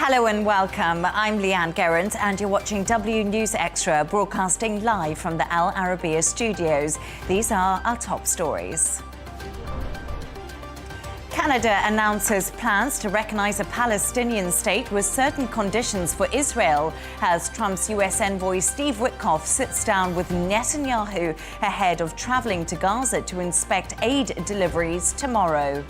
Hello and welcome. I'm Leigh-Ann Gerrans and you're watching W News Extra, broadcasting live from the Al Arabiya studios. These are our top stories. Canada announces plans to recognize a Palestinian state with certain conditions for Israel as Trump's US envoy Steve Witkoff sits down with Netanyahu ahead of traveling to Gaza to inspect aid deliveries tomorrow.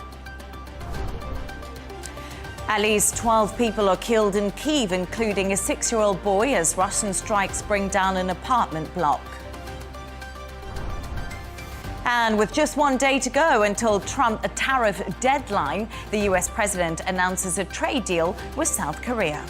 At least 12 people are killed in Kyiv, including a 6-year-old boy, as Russian strikes bring down an apartment block. And with just one day to go until a tariff deadline, the US president announces a trade deal with South Korea.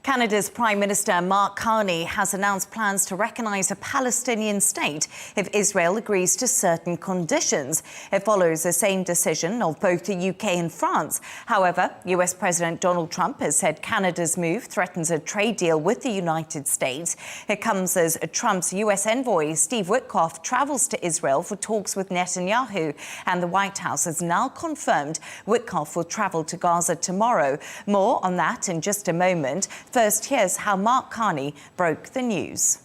Canada's Prime Minister Mark Carney has announced plans to recognise a Palestinian state if Israel agrees to certain conditions. It follows the same decision of both the UK and France. However, US President Donald Trump has said Canada's move threatens a trade deal with the United States. It comes as Trump's US envoy Steve Witkoff travels to Israel for talks with Netanyahu, and the White House has now confirmed Witkoff will travel to Gaza tomorrow. More on that in just a moment. First, here's how Mark Carney broke the news.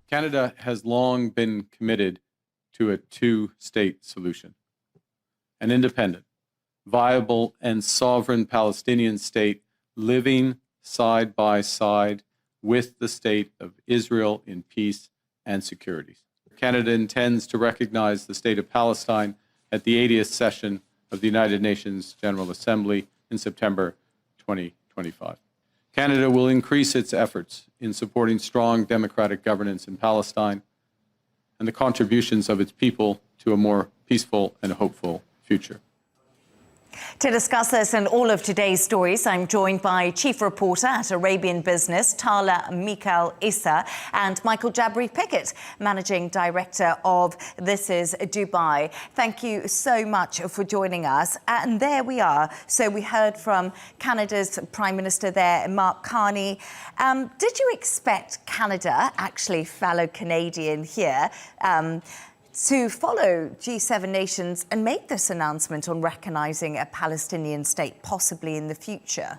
Canada has long been committed to a two-state solution. An independent, viable, and sovereign Palestinian state living side by side with the state of Israel in peace and security. Canada intends to recognize the state of Palestine at the 80th session of the United Nations General Assembly in September 2025. Canada will increase its efforts in supporting strong democratic governance in Palestine and the contributions of its people to a more peaceful and hopeful future. To discuss this and all of today's stories, I'm joined by Chief Reporter at Arabian Business, Tala Michel Issa, and Michael Jabri-Pickett, Managing Director of This Is Dubai. Thank you so much for joining us. And there we are. So we heard from Canada's Prime Minister there, Mark Carney. Did you expect Canada, actually fellow Canadian here, to follow G7 nations and make this announcement on recognising a Palestinian state possibly in the future?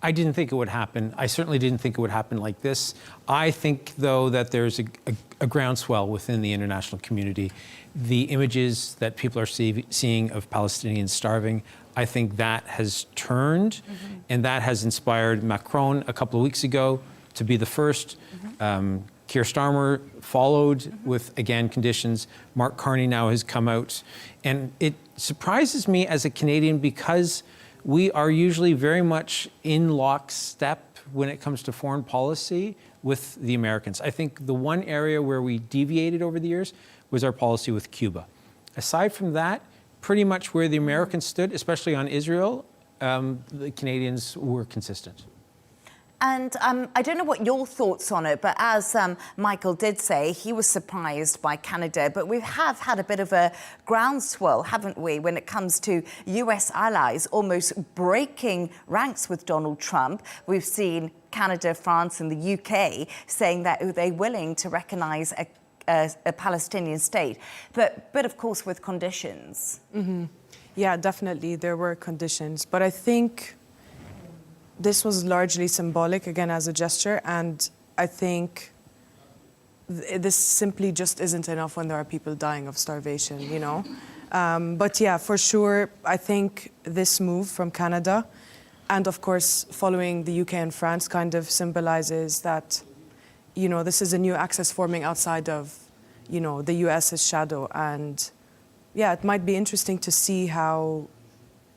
I didn't think it would happen. I certainly didn't think it would happen like this. I think, though, that there's a groundswell within the international community. The images that people are seeing of Palestinians starving, I think that has turned, and that has inspired Macron a couple of weeks ago to be the first. Keir Starmer followed with, again, conditions. Mark Carney now has come out. And it surprises me as a Canadian because we are usually very much in lockstep when it comes to foreign policy with the Americans. I think the one area where we deviated over the years was our policy with Cuba. Aside from that, pretty much where the Americans stood, especially on Israel, the Canadians were consistent. And I don't know what your thoughts on it, but as Michael did say, he was surprised by Canada. But we have had a bit of a groundswell, haven't we, when it comes to US allies almost breaking ranks with Donald Trump. We've seen Canada, France and the UK saying that they're willing to recognise a Palestinian state, but of course with conditions. Yeah, definitely there were conditions, but I think this was largely symbolic, again, as a gesture, and I think this simply just isn't enough when there are people dying of starvation, you know? But yeah, for sure, I think this move from Canada, and of course, following the UK and France, kind of symbolizes that, you know, this is a new axis forming outside of, you know, the US's shadow. And yeah, it might be interesting to see how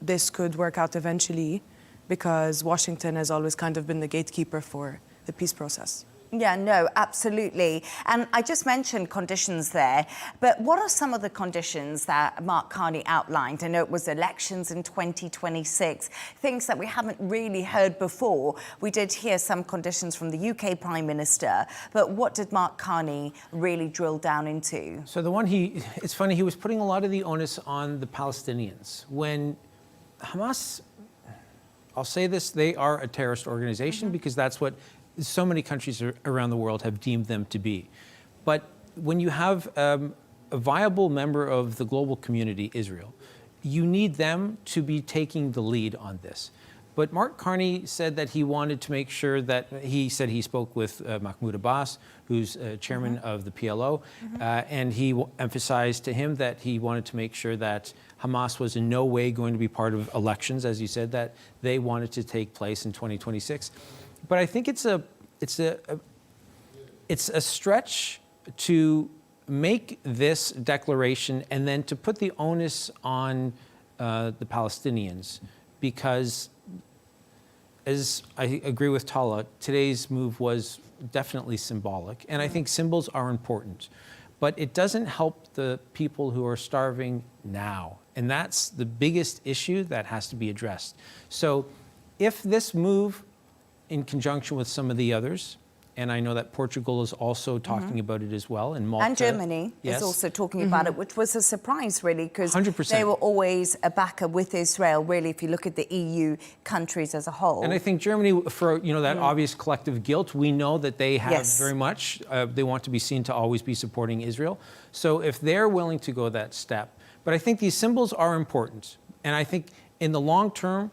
this could work out eventually, because Washington has always kind of been the gatekeeper for the peace process. Yeah, no, absolutely. And I just mentioned conditions there, but what are some of the conditions that Mark Carney outlined? I know it was elections in 2026, things that we haven't really heard before. We did hear some conditions from the UK Prime Minister, but what did Mark Carney really drill down into? So the one it's funny, he was putting a lot of the onus on the Palestinians. When Hamas, I'll say this, they are a terrorist organization because that's what so many countries around the world have deemed them to be. But when you have a viable member of the global community, Israel, you need them to be taking the lead on this. But Mark Carney said that he wanted to make sure that, he said he spoke with Mahmoud Abbas, who's chairman of the PLO, and he emphasized to him that he wanted to make sure that Hamas was in no way going to be part of elections, as you said, that they wanted to take place in 2026. But I think it's a stretch to make this declaration and then to put the onus on the Palestinians, because, as I agree with Tala, today's move was definitely symbolic, and I think symbols are important, but it doesn't help the people who are starving now, and that's the biggest issue that has to be addressed. So if this move, in conjunction with some of the others, and I know that Portugal is also talking about it as well, and Malta. And Germany is also talking about it, which was a surprise, really, because 100%. they were always a backer with Israel, really, if you look at the EU countries as a whole. And I think Germany, for that obvious collective guilt, we know that they have very much, they want to be seen to always be supporting Israel. So if they're willing to go that step, but I think these symbols are important. And I think in the long term,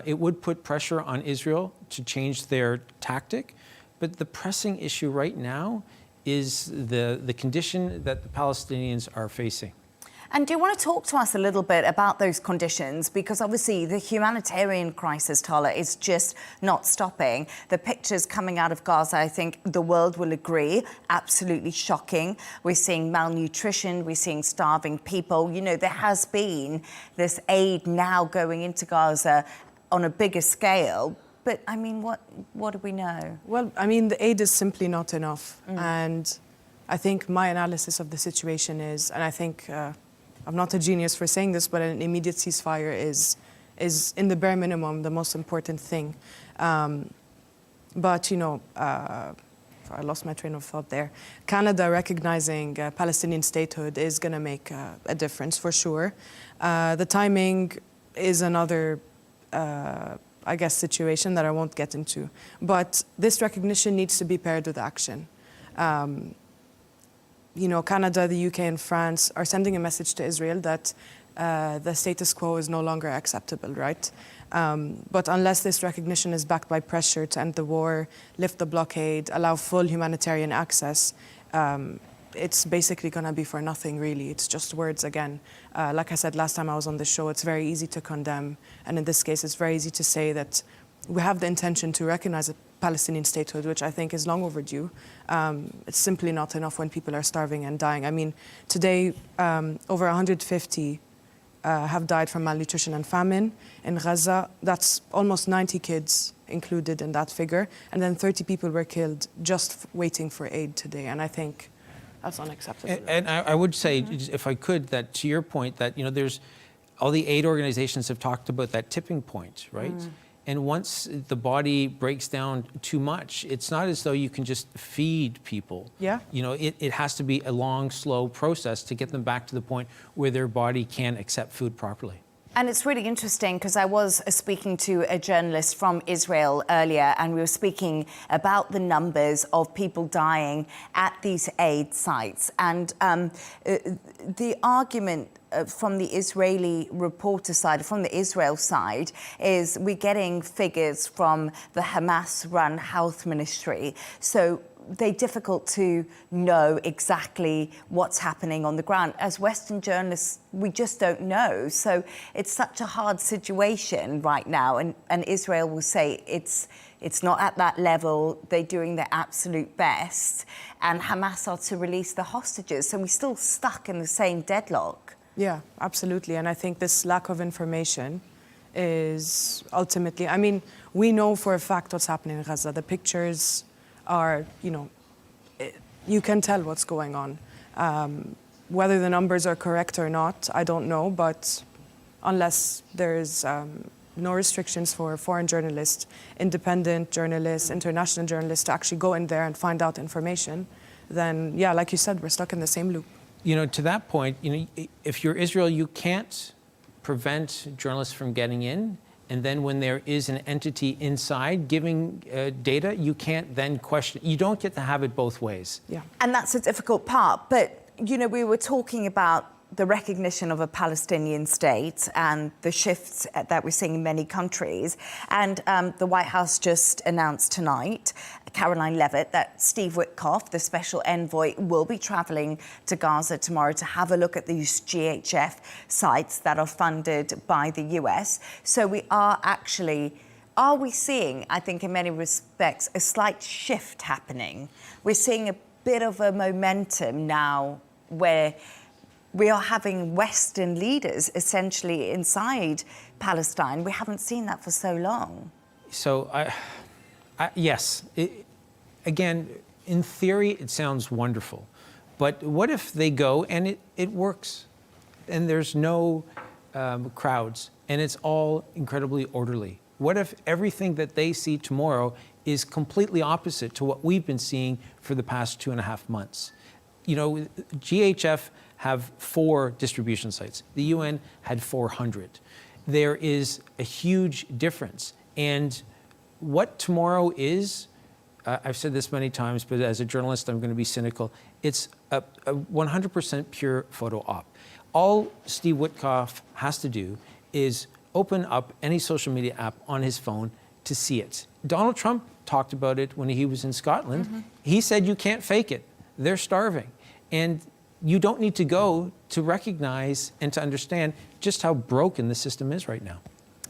it would put pressure on Israel to change their tactic. But the pressing issue right now is the condition that the Palestinians are facing. And do you want to talk to us a little bit about those conditions? Because obviously the humanitarian crisis, Tala, is just not stopping. The pictures coming out of Gaza, I think the world will agree, absolutely shocking. We're seeing malnutrition, we're seeing starving people. You know, there has been this aid now going into Gaza on a bigger scale. But, I mean, what do we know? Well, I mean, the aid is simply not enough. And I think my analysis of the situation is, and I think I'm not a genius for saying this, but an immediate ceasefire is in the bare minimum, the most important thing. But, I lost my train of thought there. Canada recognizing Palestinian statehood is going to make a difference, for sure. The timing is another situation that I won't get into. But this recognition needs to be paired with action. Canada, the UK, and France are sending a message to Israel that the status quo is no longer acceptable, right? But unless this recognition is backed by pressure to end the war, lift the blockade, allow full humanitarian access, it's basically going to be for nothing, really. It's just words again. Like I said last time I was on the show, it's very easy to condemn. And in this case, it's very easy to say that we have the intention to recognize a Palestinian statehood, which I think is long overdue. It's simply not enough when people are starving and dying. I mean, today, over 150 have died from malnutrition and famine. In Gaza, that's almost 90 kids included in that figure. And then 30 people were killed just waiting for aid today. And I think that's unacceptable. And I would say, if I could, that to your point, that there's all the aid organizations have talked about that tipping point, right? And once the body breaks down too much, it's not as though you can just feed people. Yeah. It has to be a long, slow process to get them back to the point where their body can accept food properly. And it's really interesting because I was speaking to a journalist from Israel earlier, and we were speaking about the numbers of people dying at these aid sites. And the argument from the Israeli reporter side, from the Israel side, is we're getting figures from the Hamas-run health ministry. So they're difficult to know exactly what's happening on the ground. As Western journalists, we just don't know. So it's such a hard situation right now. And Israel will say it's not at that level. They're doing their absolute best. And Hamas are to release the hostages. So we're still stuck in the same deadlock. Yeah, absolutely. And I think this lack of information is ultimately, I mean, we know for a fact what's happening in Gaza. The pictures are, you can tell what's going on. Whether the numbers are correct or not, I don't know, but unless there's no restrictions for foreign journalists, independent journalists, international journalists to actually go in there and find out information, then, yeah, like you said, we're stuck in the same loop. To that point, if you're Israel, you can't prevent journalists from getting in, And then when there is an entity inside giving data, you can't then question. You don't get to have it both ways. Yeah. And that's a difficult part. But, you know, we were talking about the recognition of a Palestinian state and the shifts that we're seeing in many countries. And the White House just announced tonight, Caroline Leavitt, that Steve Witkoff, the special envoy, will be travelling to Gaza tomorrow to have a look at these GHF sites that are funded by the US. So we are actually... Are we seeing, I think in many respects, a slight shift happening? We're seeing a bit of a momentum now where we are having Western leaders essentially inside Palestine. We haven't seen that for so long. So, yes. Again, in theory, it sounds wonderful. But what if they go and it works? And there's no crowds, and it's all incredibly orderly. What if everything that they see tomorrow is completely opposite to what we've been seeing for the past 2.5 months? You know, GHF have 4 distribution sites. The UN had 400. There is a huge difference. And what tomorrow is, I've said this many times, but as a journalist, I'm going to be cynical. It's a 100% pure photo op. All Steve Witkoff has to do is open up any social media app on his phone to see it. Donald Trump talked about it when he was in Scotland. Mm-hmm. He said, you can't fake it. They're starving. And you don't need to go to recognize and to understand just how broken the system is right now.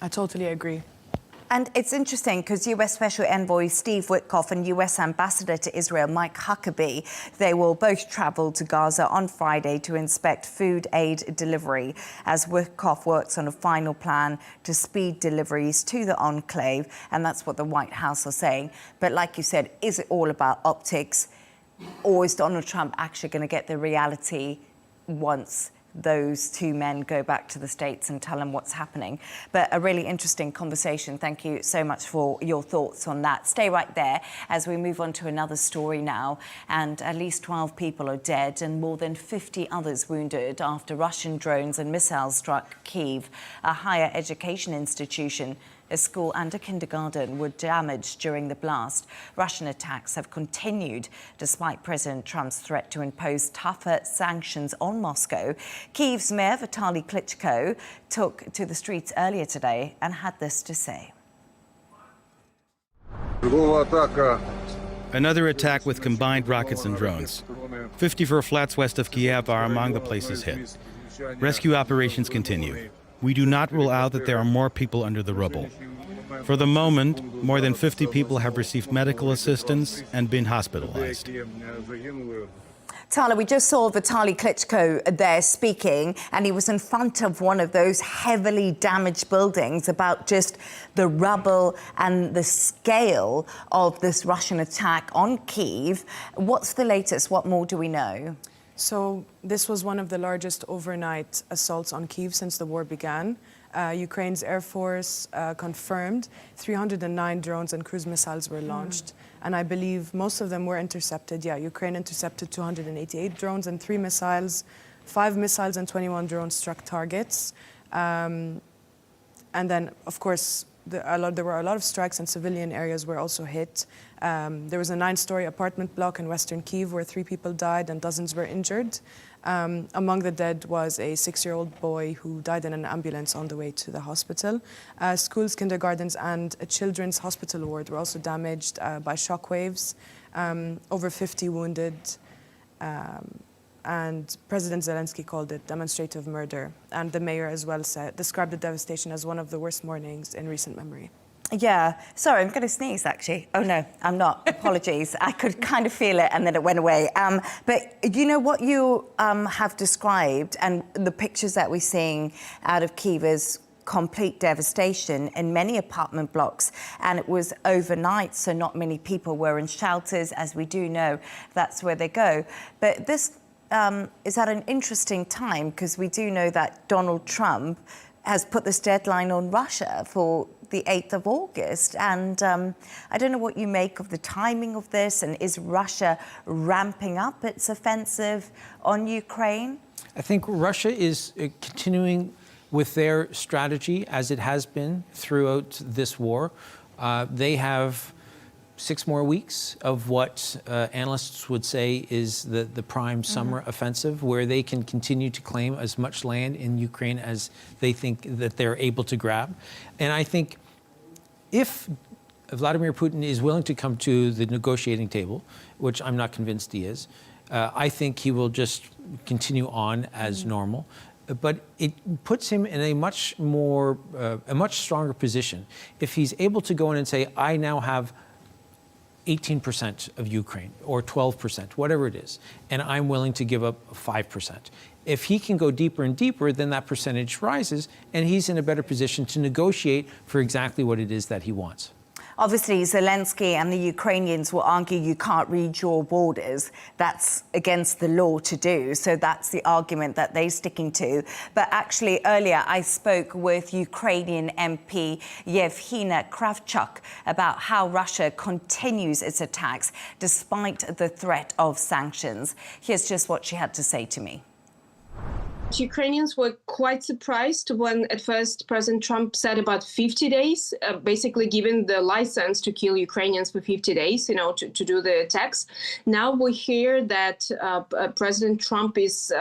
I totally agree. And it's interesting because US Special Envoy Steve Witkoff and US Ambassador to Israel Mike Huckabe, they will both travel to Gaza on Friday to inspect food aid delivery as Witkoff works on a final plan to speed deliveries to the enclave. And that's what the White House are saying. But like you said, is it all about optics? Or is Donald Trump actually going to get the reality once those 2 men go back to the States and tell them what's happening? But a really interesting conversation. Thank you so much for your thoughts on that. Stay right there as we move on to another story now. And at least 12 people are dead and more than 50 others wounded after Russian drones and missiles struck Kyiv, a higher education institution. A school and a kindergarten were damaged during the blast. Russian attacks have continued despite President Trump's threat to impose tougher sanctions on Moscow. Kyiv's Mayor Vitaly Klitschko took to the streets earlier today and had this to say. Another attack with combined rockets and drones. 54 flats west of Kiev are among the places hit. Rescue operations continue. We do not rule out that there are more people under the rubble. For the moment, more than 50 people have received medical assistance and been hospitalized. Tala, we just saw Vitaly Klitschko there speaking, and he was in front of one of those heavily damaged buildings about just the rubble and the scale of this Russian attack on Kyiv. What's the latest? What more do we know? So this was one of the largest overnight assaults on Kyiv since the war began. Ukraine's Air Force confirmed 309 drones and cruise missiles were launched. And I believe most of them were intercepted. Yeah, Ukraine intercepted 288 drones and 3 missiles. 5 missiles and 21 drones struck targets. And then, of course, there were a lot of strikes and civilian areas were also hit. There was a 9-story apartment block in western Kyiv where 3 people died and dozens were injured. Among the dead was a 6-year-old boy who died in an ambulance on the way to the hospital. Schools, kindergartens, and a children's hospital ward were also damaged by shockwaves. Over 50 wounded. And President Zelensky called it demonstrative murder. And the mayor as well described the devastation as one of the worst mornings in recent memory. Yeah. Sorry, I'm going to sneeze, actually. Oh, no, I'm not. Apologies. I could kind of feel it, and then it went away. But you know what you have described, and the pictures that we're seeing out of Kyiv is complete devastation in many apartment blocks, and it was overnight, so not many people were in shelters. As we do know, that's where they go. But this is at an interesting time, because we do know that Donald Trump has put this deadline on Russia for the 8th of August. And I don't know what you make of the timing of this, and is Russia ramping up its offensive on Ukraine? I think Russia is continuing with their strategy, as it has been throughout this war, they have 6 more weeks of what analysts would say is the prime summer offensive, where they can continue to claim as much land in Ukraine as they think that they're able to grab. And I think if Vladimir Putin is willing to come to the negotiating table, which I'm not convinced he is, I think he will just continue on as normal. But it puts him in a much stronger position if he's able to go in and say, I now have 18% of Ukraine, or 12%, whatever it is, and I'm willing to give up 5%. If he can go deeper and deeper, then that percentage rises, and he's in a better position to negotiate for exactly what it is that he wants. Obviously, Zelensky and the Ukrainians will argue you can't read your borders. That's against the law to do. So that's the argument that they're sticking to. But actually, earlier, I spoke with Ukrainian MP Yevhenia Kravchuk about how Russia continues its attacks despite the threat of sanctions. Here's just what she had to say to me. Ukrainians were quite surprised when at first President Trump said about 50 days, basically giving the license to kill Ukrainians for 50 days, to do the attacks. Now we hear that President Trump is,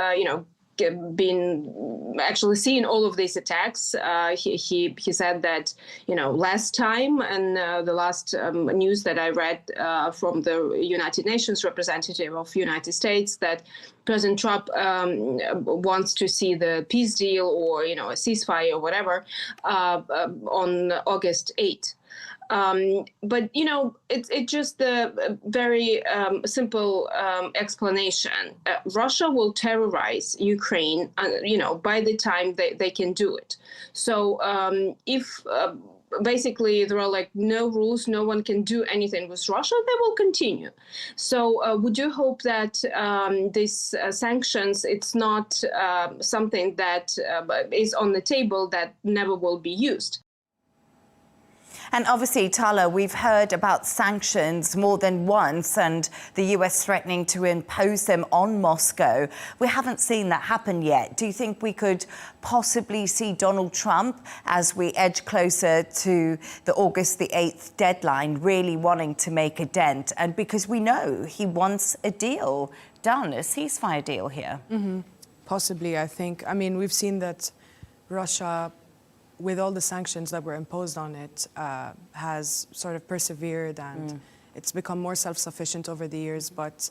been actually seeing all of these attacks. He said that, last time, and the last news that I read from the United Nations representative of United States, that President Trump wants to see the peace deal or, a ceasefire or whatever on August 8th. But, it's just a very simple explanation. Russia will terrorize Ukraine, by the time they can do it. So if basically there are no rules, no one can do anything with Russia, they will continue. So we do hope that these sanctions, it's not something that is on the table that never will be used. And obviously, Tala, we've heard about sanctions more than once and the US threatening to impose them on Moscow. We haven't seen that happen yet. Do you think we could possibly see Donald Trump, as we edge closer to the August the 8th deadline, really wanting to make a dent? And because we know he wants a deal done, a ceasefire deal here. Possibly, I think. I mean, we've seen that Russia, with all the sanctions that were imposed on it, has sort of persevered, and it's become more self-sufficient over the years. But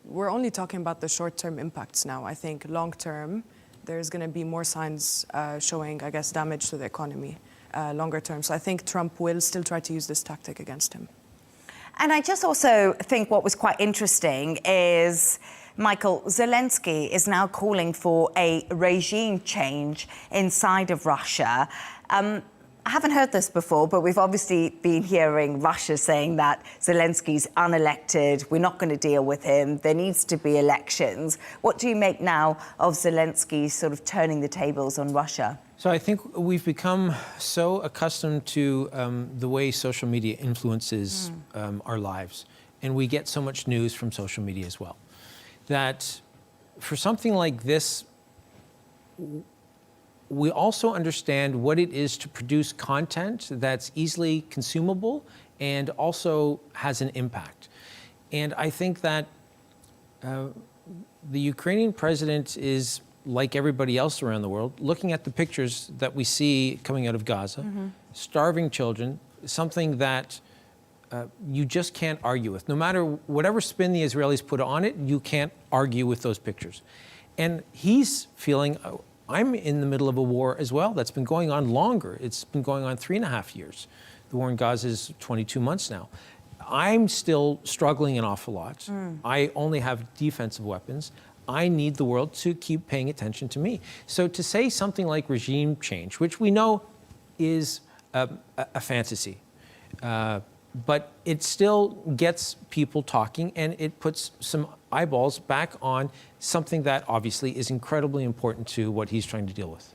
we're only talking about the short-term impacts now. I think long-term, there's going to be more signs showing, I guess, damage to the economy longer term. So I think Trump will still try to use this tactic against him. And I just also think what was quite interesting is Michael, Zelensky is now calling for a regime change inside of Russia. I haven't heard this before, but we've obviously been hearing Russia saying that Zelensky's unelected, we're not going to deal with him, there needs to be elections. What do you make now of Zelensky sort of turning the tables on Russia? So I think we've become so accustomed to the way social media influences our lives, and we get so much news from social media as well, that for something like this, we also understand what it is to produce content that's easily consumable and also has an impact. And I think that the Ukrainian president is, like everybody else around the world, looking at the pictures that we see coming out of Gaza, starving children, something that you just can't argue with. No matter whatever spin the Israelis put on it, you can't argue with those pictures. And he's feeling, I'm in the middle of a war as well that's been going on longer. It's been going on 3.5 years. The war in Gaza is 22 months now. I'm still struggling an awful lot. I only have defensive weapons. I need the world to keep paying attention to me. So to say something like regime change, which we know is a fantasy, but it still gets people talking, and it puts some eyeballs back on something that obviously is incredibly important to what he's trying to deal with.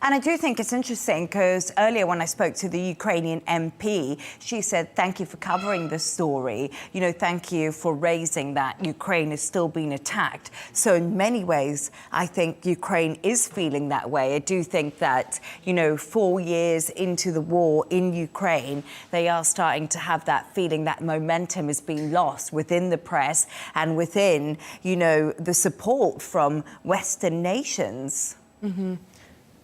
And I do think it's interesting because earlier when I spoke to the Ukrainian MP, she said, thank you for covering the story. You know, thank you for raising that Ukraine is still being attacked. So in many ways, I think Ukraine is feeling that way. I do think that, you know, 4 years into the war in Ukraine, they are starting to have that feeling that momentum is being lost within the press and within, you know, the support from Western nations. Mm-hmm.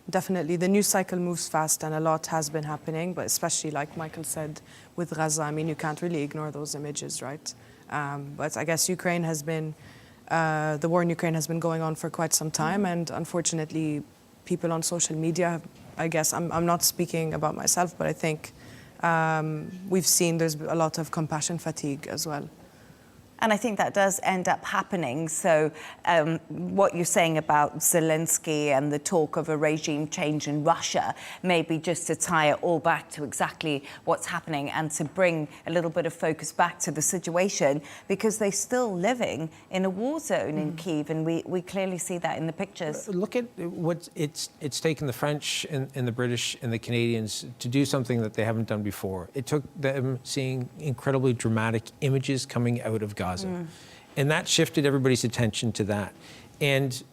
Definitely. The news cycle moves fast and a lot has been happening, but especially like Michael said with Gaza, I mean, you can't really ignore those images, right? But I guess Ukraine has been, the war in Ukraine has been going on for quite some time, and unfortunately people on social media, I guess, I'm not speaking about myself, but I think we've seen there's a lot of compassion fatigue as well. And I think that does end up happening. So what you're saying about Zelensky and the talk of a regime change in Russia, maybe just to tie it all back to exactly what's happening and to bring a little bit of focus back to the situation, because they're still living in a war zone in Kyiv, and we clearly see that in the pictures. Look at what it's taken the French and the British and the Canadians to do something that they haven't done before. It took them seeing incredibly dramatic images coming out of Gaza. And that shifted everybody's attention to that. And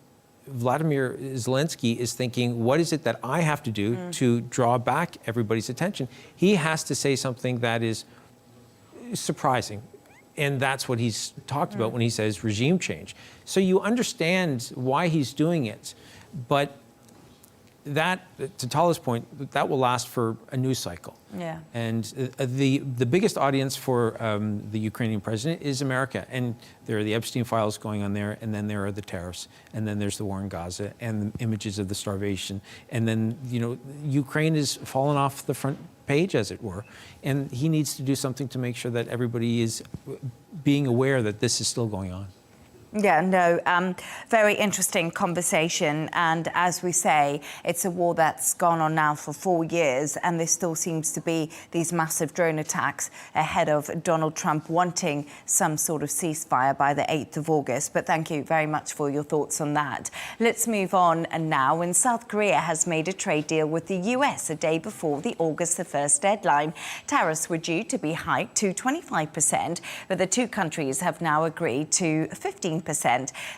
Vladimir Zelensky is thinking, what is it that I have to do to draw back everybody's attention? He has to say something that is surprising. And that's what he's talked about when he says regime change. So you understand why he's doing it. But that, to Tala's point, that will last for a news cycle. Yeah. And the biggest audience for the Ukrainian president is America. And there are the Epstein files going on there, and then there are the tariffs, and then there's the war in Gaza, and the images of the starvation. And then, you know, Ukraine is fallen off the front page, as it were. And he needs to do something to make sure that everybody is being aware that this is still going on. Yeah, no, very interesting conversation. And as we say, it's a war that's gone on now for 4 years, and there still seems to be these massive drone attacks ahead of Donald Trump wanting some sort of ceasefire by the 8th of August. But thank you very much for your thoughts on that. Let's move on now. And South Korea has made a trade deal with the US a day before the August the 1st deadline. Tariffs were due to be hiked to 25%, but the two countries have now agreed to 15%.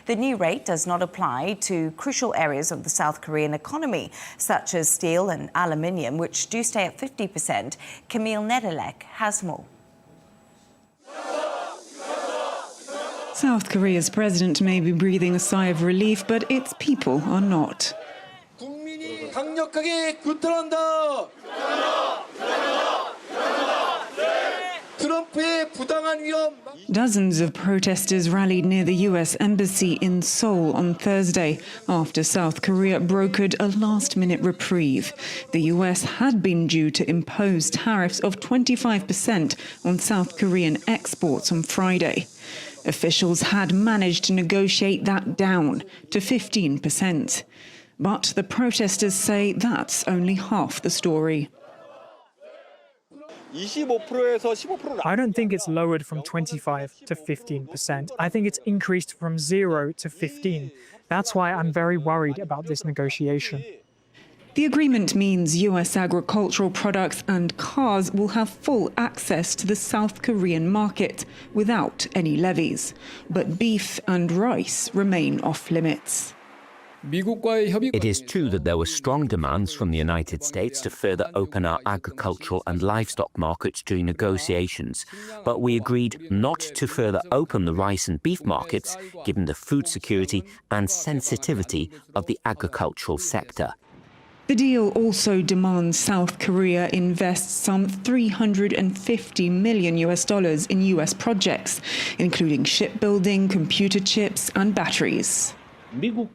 The new rate does not apply to crucial areas of the South Korean economy, such as steel and aluminium, which do stay at 50%. Camille Nedelec has more. South Korea's president may be breathing a sigh of relief, but its people are not. Dozens of protesters rallied near the US embassy in Seoul on Thursday after South Korea brokered a last-minute reprieve. The US had been due to impose tariffs of 25% on South Korean exports on Friday. Officials had managed to negotiate that down to 15%. But the protesters say that's only half the story. I don't think it's lowered from 25 to 15%. I think it's increased from 0 to 15. That's why I'm very worried about this negotiation. The agreement means US agricultural products and cars will have full access to the South Korean market without any levies. But beef and rice remain off limits. It is true that there were strong demands from the United States to further open our agricultural and livestock markets during negotiations, but we agreed not to further open the rice and beef markets, given the food security and sensitivity of the agricultural sector. The deal also demands South Korea invest some $350 million in US projects, including shipbuilding, computer chips and batteries. The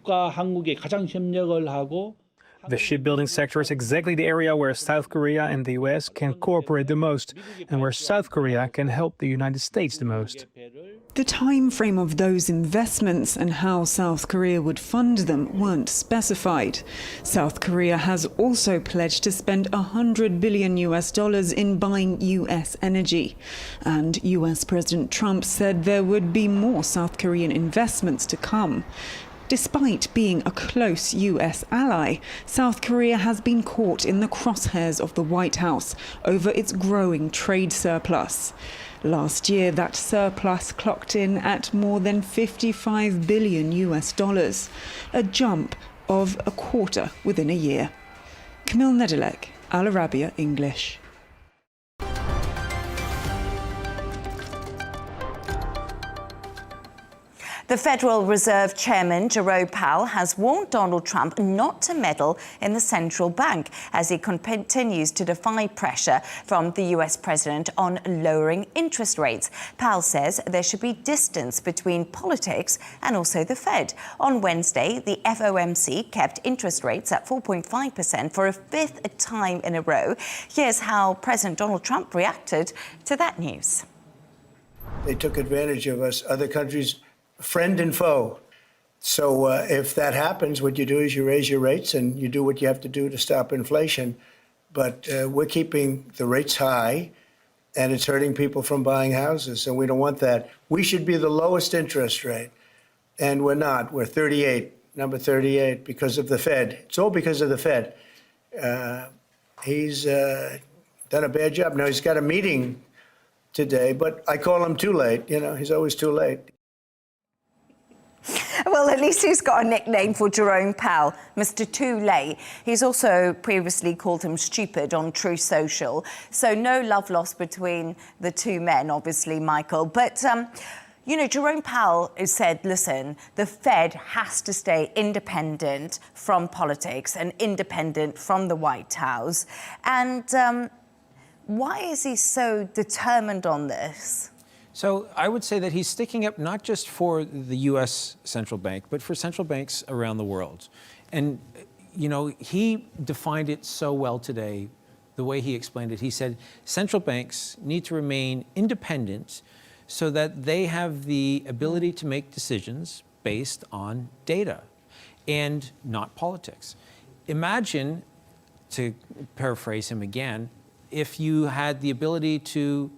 shipbuilding sector is exactly the area where South Korea and the US can cooperate the most, and where South Korea can help the United States the most. The time frame of those investments and how South Korea would fund them weren't specified. South Korea has also pledged to spend $100 billion in buying US energy. And US President Trump said there would be more South Korean investments to come. Despite being a close US ally, South Korea has been caught in the crosshairs of the White House over its growing trade surplus. Last year, that surplus clocked in at more than $55 billion, a jump of a quarter within a year. Camille Nedelec, Al Arabiya English. The Federal Reserve Chairman Jerome Pal has warned Donald Trump not to meddle in the central bank as he continues to defy pressure from the US president on lowering interest rates. Pal says there should be distance between politics and also the Fed. On Wednesday, the FOMC kept interest rates at 4.5% for a fifth time in a row. Here's how President Donald Trump reacted to that news. They took advantage of us, other countries, friend and foe. So if that happens, what you do is you raise your rates and you do what you have to do to stop inflation. But we're keeping the rates high, and it's hurting people from buying houses, and we don't want that. We should be the lowest interest rate, and we're not. We're 38, number 38, because of the Fed. It's all because of the Fed. He's done a bad job. Now, he's got a meeting today, but I call him too late. You know, he's always too late. Well, at least he's got a nickname for Jerome Pal, Mr. Too Late. He's also previously called him stupid on Truth Social. So no love lost between the two men, obviously, Michael. But, you know, Jerome Powell has said, listen, the Fed has to stay independent from politics and independent from the White House. And why is he so determined on this? So I would say that he's sticking up not just for the U.S. central bank, but for central banks around the world. And, you know, he defined it so well today, the way he explained it. He said central banks need to remain independent so that they have the ability to make decisions based on data and not politics. Imagine, to paraphrase him again, if you had the ability to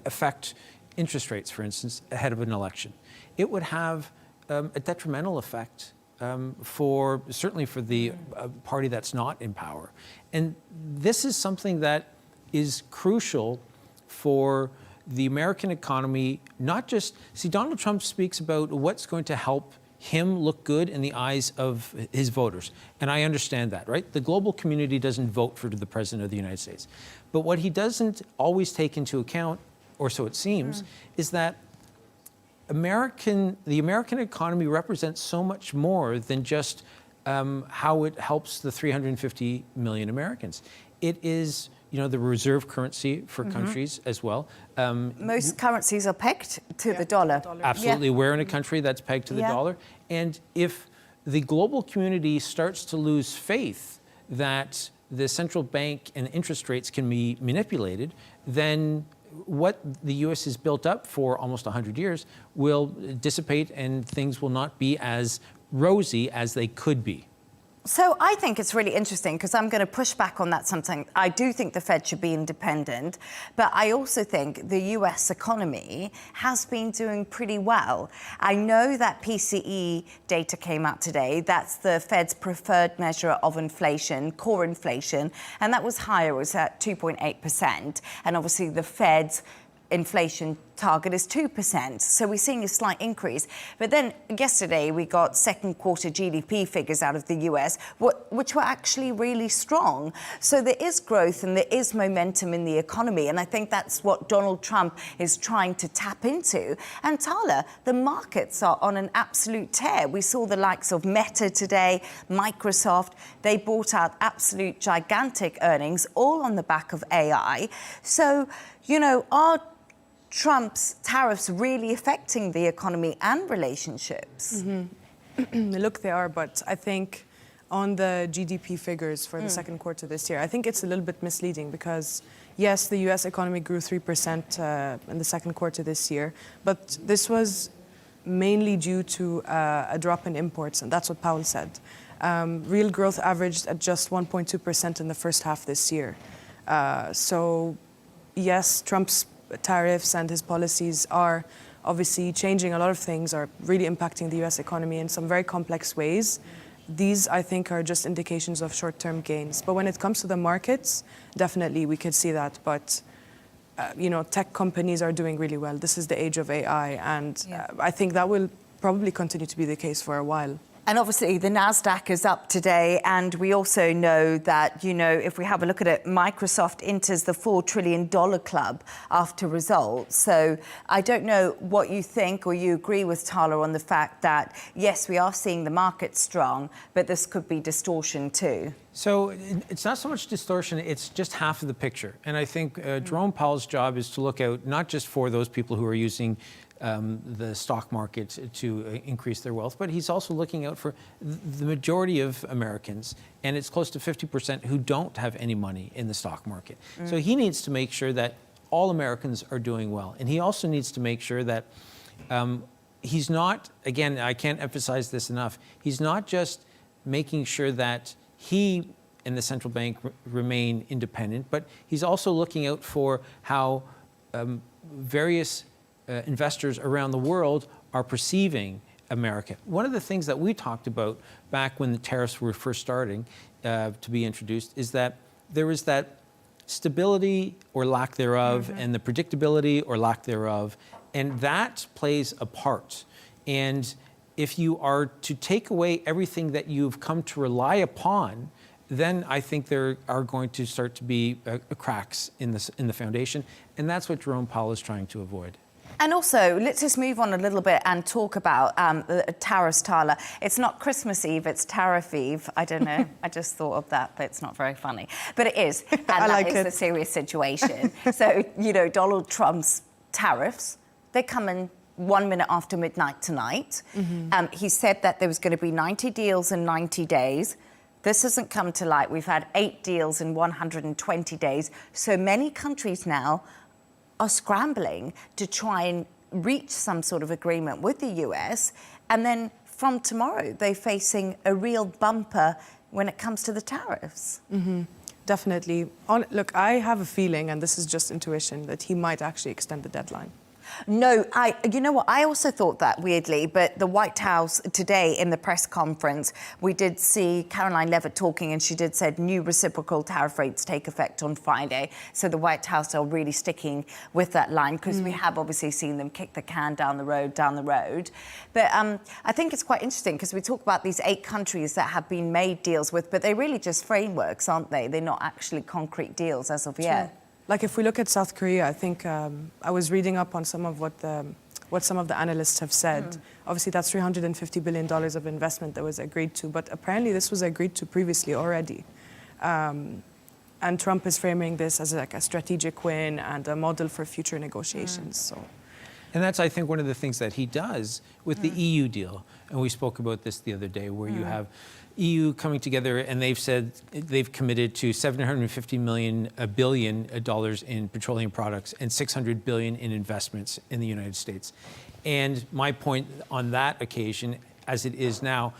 affect interest rates, for instance, ahead of an election. It would have a detrimental effect certainly for the party that's not in power. And this is something that is crucial for the American economy, not just, see, Donald Trump speaks about what's going to help him look good in the eyes of his voters. And I understand that, right? The global community doesn't vote for the President of the United States. But what he doesn't always take into account, or so it seems, is that the American economy represents so much more than just how it helps the 350 million Americans. It is, you know, the reserve currency for countries as well. Most currencies are pegged to the dollar. Absolutely. Yeah. We're in a country that's pegged to the dollar. And if the global community starts to lose faith that the central bank and interest rates can be manipulated, then what the U.S. has built up for almost 100 years will dissipate and things will not be as rosy as they could be. So I think it's really interesting because I'm going to push back on that something. I do think the Fed should be independent, but I also think the US economy has been doing pretty well. I know that PCE data came out today. That's the Fed's preferred measure of inflation, core inflation, and that was higher. It was at 2.8%. And obviously the Fed's inflation target is 2%. So we're seeing a slight increase. But then yesterday we got second quarter GDP figures out of the US, which were actually really strong. So there is growth and there is momentum in the economy. And I think that's what Donald Trump is trying to tap into. And Tala, the markets are on an absolute tear. We saw the likes of Meta today, Microsoft. They brought out absolute gigantic earnings, all on the back of AI. So, you know, are Trump's tariffs really affecting the economy and relationships? Look, they are, but I think on the GDP figures for the second quarter this year, I think it's a little bit misleading because, yes, the US economy grew 3% in the second quarter this year, but this was mainly due to a drop in imports, and that's what Powell said. Real growth averaged at just 1.2% in the first half this year. So, yes, Trump's tariffs and his policies are obviously changing a lot of things, are really impacting the US economy in some very complex ways. These, I think, are just indications of short-term gains. But when it comes to the markets, definitely we could see that. But, tech companies are doing really well. This is the age of AI, and I think that will probably continue to be the case for a while. And obviously, the NASDAQ is up today, and we also know that, if we have a look at it, Microsoft enters the $4 trillion club after results. So I don't know what you think or you agree with Tala on the fact that, yes, we are seeing the market strong, but this could be distortion too. So it's not so much distortion, it's just half of the picture. And I think Jerome Powell's job is to look out not just for those people who are using the stock market to increase their wealth, but he's also looking out for the majority of Americans, and it's close to 50% who don't have any money in the stock market. So he needs to make sure that all Americans are doing well, and he also needs to make sure that he's not, again, I can't emphasize this enough, he's not just making sure that he and the central bank remain independent, but he's also looking out for how various investors around the world are perceiving America. One of the things that we talked about back when the tariffs were first starting to be introduced is that there was that stability or lack thereof and the predictability or lack thereof, and that plays a part. And if you are to take away everything that you've come to rely upon, then I think there are going to start to be cracks in the foundation, and that's what Jerome Powell is trying to avoid. And also, let's just move on a little bit and talk about the tariffs, Tala. It's not Christmas Eve, it's Tariff Eve. I don't know, I just thought of that, but it's not very funny. But it is, and that is the serious situation. So, Donald Trump's tariffs, they come in 1 minute after midnight tonight. He said that there was going to be 90 deals in 90 days. This hasn't come to light. We've had 8 deals in 120 days. So many countries now are scrambling to try and reach some sort of agreement with the US. And then from tomorrow, they're facing a real bumper when it comes to the tariffs. Definitely. Look, I have a feeling, and this is just intuition, that he might actually extend the deadline. No, you know what, I also thought that weirdly, but the White House today in the press conference, we did see Caroline Leavitt talking, and she did said new reciprocal tariff rates take effect on Friday. So the White House are really sticking with that line, because we have obviously seen them kick the can down the road. But I think it's quite interesting, because we talk about these 8 countries that have been made deals with, but they're really just frameworks, aren't they? They're not actually concrete deals as of yet. Like if we look at South Korea, I think I was reading up on some of what some of the analysts have said. Obviously, that's $350 billion of investment that was agreed to, but apparently this was agreed to previously already. And Trump is framing this as like a strategic win and a model for future negotiations. So. And that's, I think, one of the things that he does with the EU deal. And we spoke about this the other day, where you have EU coming together, and they've said they've committed to $750 billion in petroleum products and $600 billion in investments in the United States. And my point on that occasion, as it is now,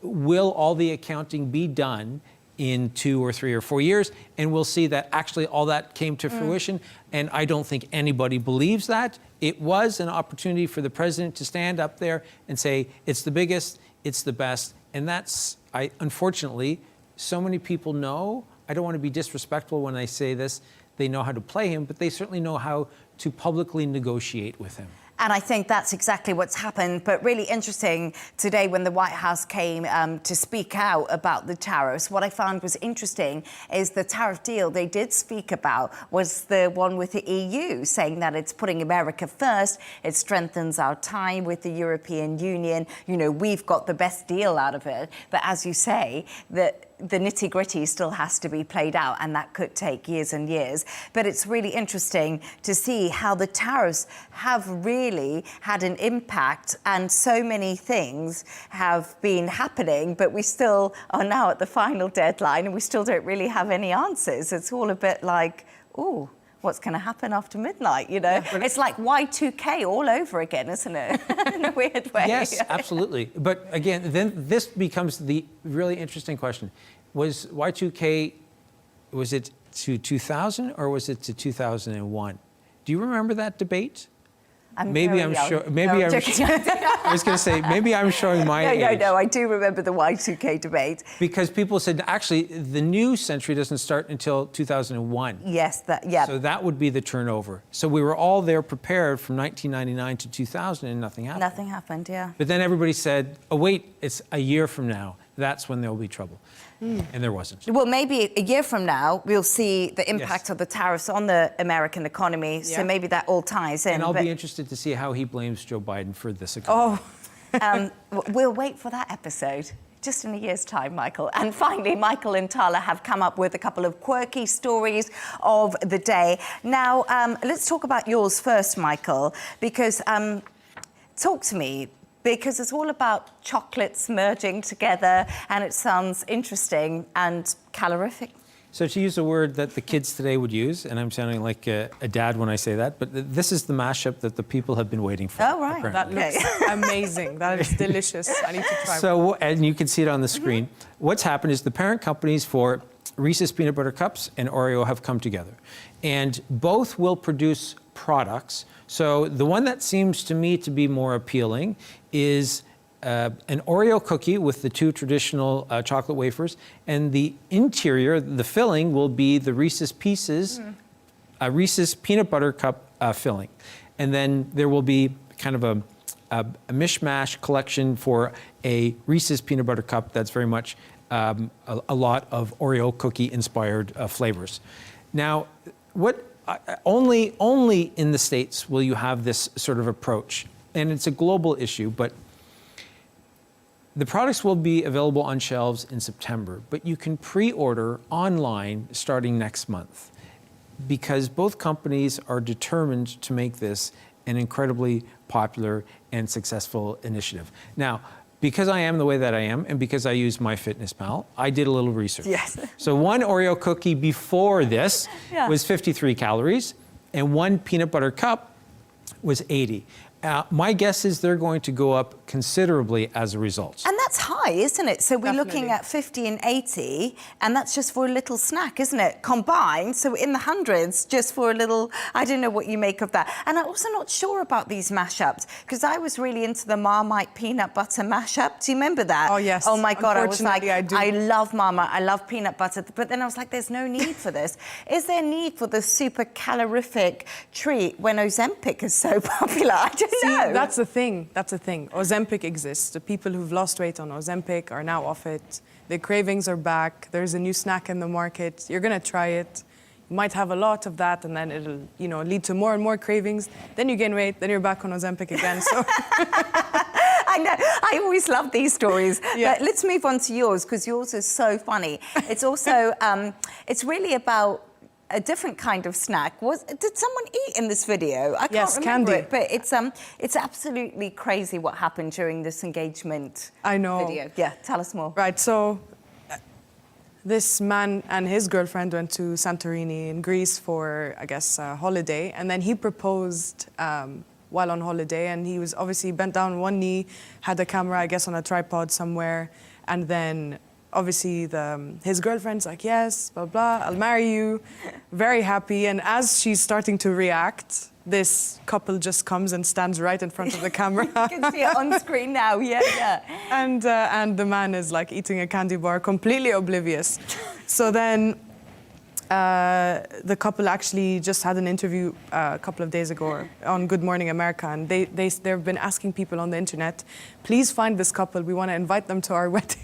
will all the accounting be done in 2 or 3 or 4 years? And we'll see that actually all that came to fruition. And I don't think anybody believes that. It was an opportunity for the president to stand up there and say, it's the biggest, it's the best. And that's, unfortunately, so many people know, I don't want to be disrespectful when I say this, they know how to play him, but they certainly know how to publicly negotiate with him. And I think that's exactly what's happened. But really interesting today when the White House came to speak out about the tariffs, what I found was interesting is the tariff deal they did speak about was the one with the EU, saying that it's putting America first. It strengthens our tie with the European Union. We've got the best deal out of it. But as you say, the nitty-gritty still has to be played out, and that could take years and years. But it's really interesting to see how the tariffs have really had an impact, and so many things have been happening, but we still are now at the final deadline, and we still don't really have any answers. It's all a bit like, ooh, what's going to happen after midnight, Yeah, it's like Y2K all over again, isn't it? In a weird way. Yes, absolutely. But again, then this becomes the really interesting question. Was Y2K, was it to 2000 or was it to 2001? Do you remember that debate? Maybe I'm sure. Maybe I was going to say maybe I'm showing my age. No. I do remember the Y2K debate because people said actually the new century doesn't start until 2001. Yes, So that would be the turnover. So we were all there prepared from 1999 to 2000, and nothing happened. Nothing happened. Yeah. But then everybody said, "Oh wait, it's a year from now. That's when there will be trouble." And there wasn't. Well, maybe a year from now, we'll see the impact of the tariffs on the American economy. Yeah. So maybe that all ties in. And I'll be interested to see how he blames Joe Biden for this economy. We'll wait for that episode. Just in a year's time, Michael. And finally, Michael and Tala have come up with a couple of quirky stories of the day. Now, let's talk about yours first, Michael, because talk to me. Because it's all about chocolates merging together, and it sounds interesting and calorific. So to use a word that the kids today would use, and I'm sounding like a dad when I say that, but this is the mashup that the people have been waiting for. Oh, right. Apparently. That looks amazing. That is delicious. I need to try one. So, and you can see it on the screen. What's happened is the parent companies for Reese's Peanut Butter Cups and Oreo have come together. And both will produce products. So the one that seems to me to be more appealing is an Oreo cookie with the two traditional chocolate wafers, and the interior, the filling, will be the Reese's Pieces, Reese's Peanut Butter Cup filling. And then there will be kind of a mishmash collection for a Reese's Peanut Butter Cup that's very much a lot of Oreo cookie-inspired flavors. Now, only in the States will you have this sort of approach, and it's a global issue, but the products will be available on shelves in September, but you can pre-order online starting next month because both companies are determined to make this an incredibly popular and successful initiative. Now, because I am the way that I am, and because I use MyFitnessPal, I did a little research. Yes. So one Oreo cookie before this was 53 calories, and one peanut butter cup was 80. My guess is they're going to go up considerably as a result. And that's high, isn't it? So we're Definitely. looking at 50 and 80, and that's just for a little snack, isn't it? Combined, so in the hundreds, just for a little, I don't know what you make of that. And I'm also not sure about these mashups, because I was really into the Marmite peanut butter mashup. Do you remember that? Oh, yes. Oh, my God, I was like, I do. I love Marmite, I love peanut butter. But then I was like, there's no need for this. Is there need for the super calorific treat when Ozempic is so popular? I don't know. That's the thing. That's the thing. Ozempic exists. The people who've lost weight on Ozempic are now off it. The cravings are back. There's a new snack in the market. You're going to try it. You might have a lot of that, and then it'll, lead to more and more cravings. Then you gain weight. Then you're back on Ozempic again. So. I know. I always love these stories. Yeah. But let's move on to yours, because yours is so funny. It's also, it's really about a different kind of snack. Did someone eat in this video? I can't remember candy. it, but it's absolutely crazy what happened during this engagement I know. video. Yeah, tell us more. Right, so this man and his girlfriend went to Santorini in Greece for, I guess, a holiday, and then he proposed while on holiday, and he was obviously bent down on one knee, had a camera, I guess, on a tripod somewhere, and then obviously his girlfriend's like, yes, blah, blah, I'll marry you, very happy, and as she's starting to react, this couple just comes and stands right in front of the camera. You can see it on screen now, yeah. And the man is like eating a candy bar, completely oblivious. So then the couple actually just had an interview a couple of days ago on Good Morning America, and they've been asking people on the internet, please find this couple, we want to invite them to our wedding.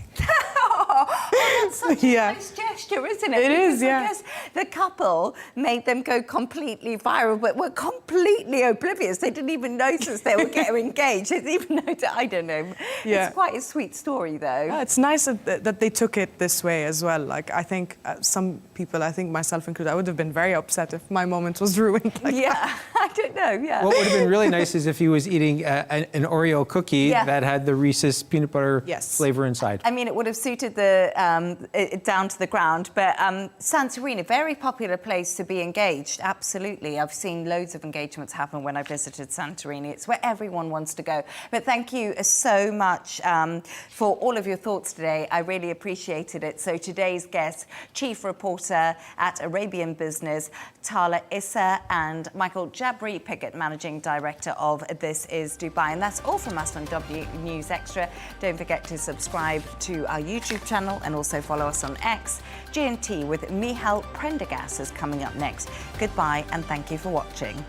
That's such a nice gesture, isn't it? It is, because I guess the couple made them go completely viral, but were completely oblivious. They didn't even notice they were getting engaged. They didn't even notice. I don't know. Yeah. It's quite a sweet story, though. Yeah, it's nice that they took it this way as well. Like, I think some people, I think myself included, I would have been very upset if my moment was ruined like that. I don't know, yeah. What would have been really nice is if he was eating an Oreo cookie that had the Reese's peanut butter flavor inside. I mean, it would have suited the down to the ground, but Santorini, very popular place to be engaged, absolutely. I've seen loads of engagements happen when I visited Santorini. It's where everyone wants to go. But thank you so much for all of your thoughts today. I really appreciated it. So today's guests, Chief Reporter at Arabian Business, Tala Issa, and Michael Jabri Jabri-Pickett, Managing Director of This Is Dubai. And that's all from us on W News Extra. Don't forget to subscribe to our YouTube channel and also follow us on X. G&T with Michal Prendergast is coming up next. Goodbye and thank you for watching.